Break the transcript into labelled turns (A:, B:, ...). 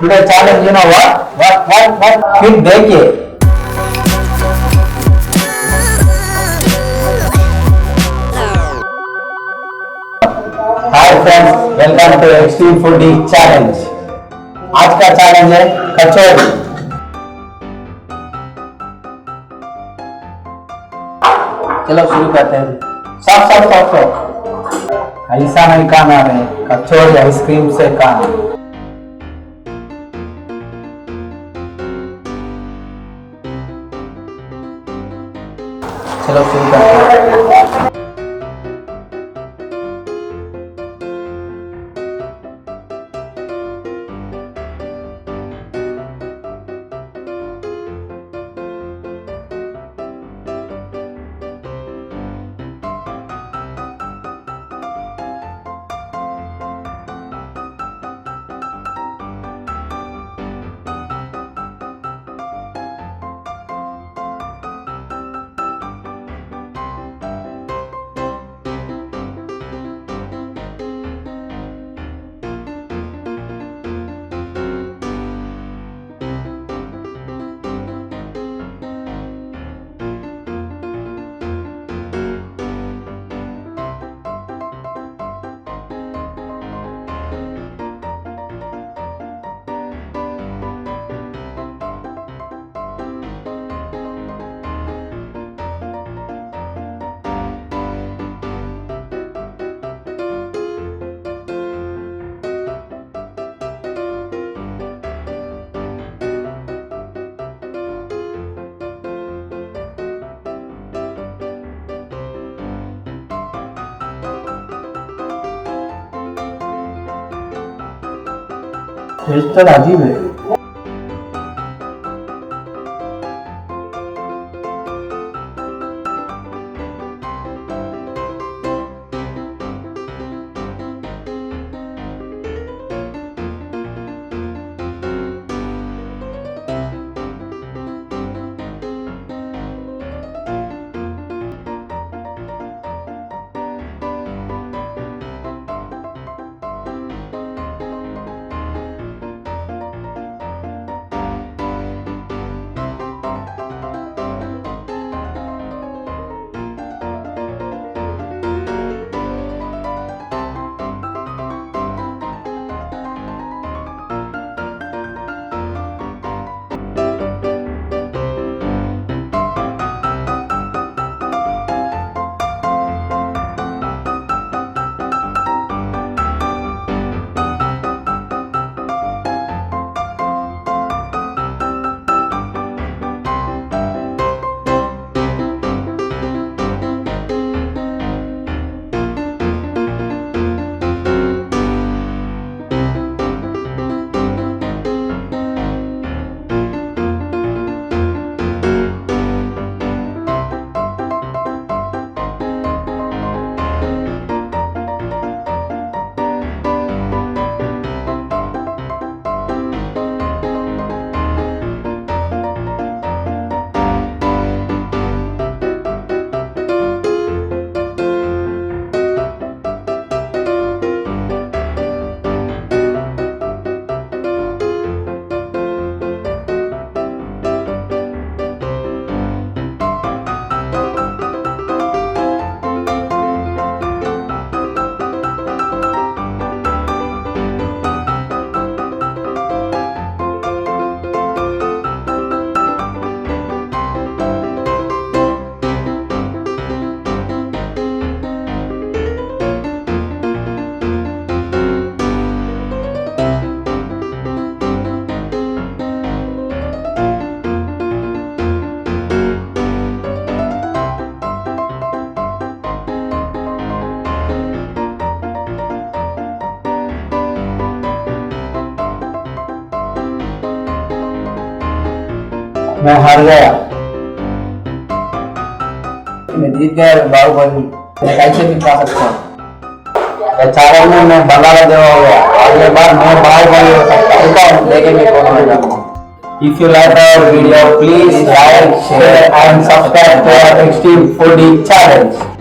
A: Today challenge, you know what फिर देखिए। Hi friends, welcome to extreme foodie challenge. आज का चैलेंज है कचौरी। चलो शुरू करते हैं। सब ऐसा नहीं खाना है, कचौरी आइसक्रीम से खाना। चलो शुरू करते हैं। टेस्ट तो अजीब है। मैं हार गया। मैं जीत गया बाहुबली। मैं कैसे भी खा सकता हूँ। चारों में मैं बंगाला देवा हो गया। अगले बार मैं बाहुबली हो सकता हूँ। देखेंगे कौन होगा। If you like our video, please like, share and subscribe to our Extreme Foodie Challenge.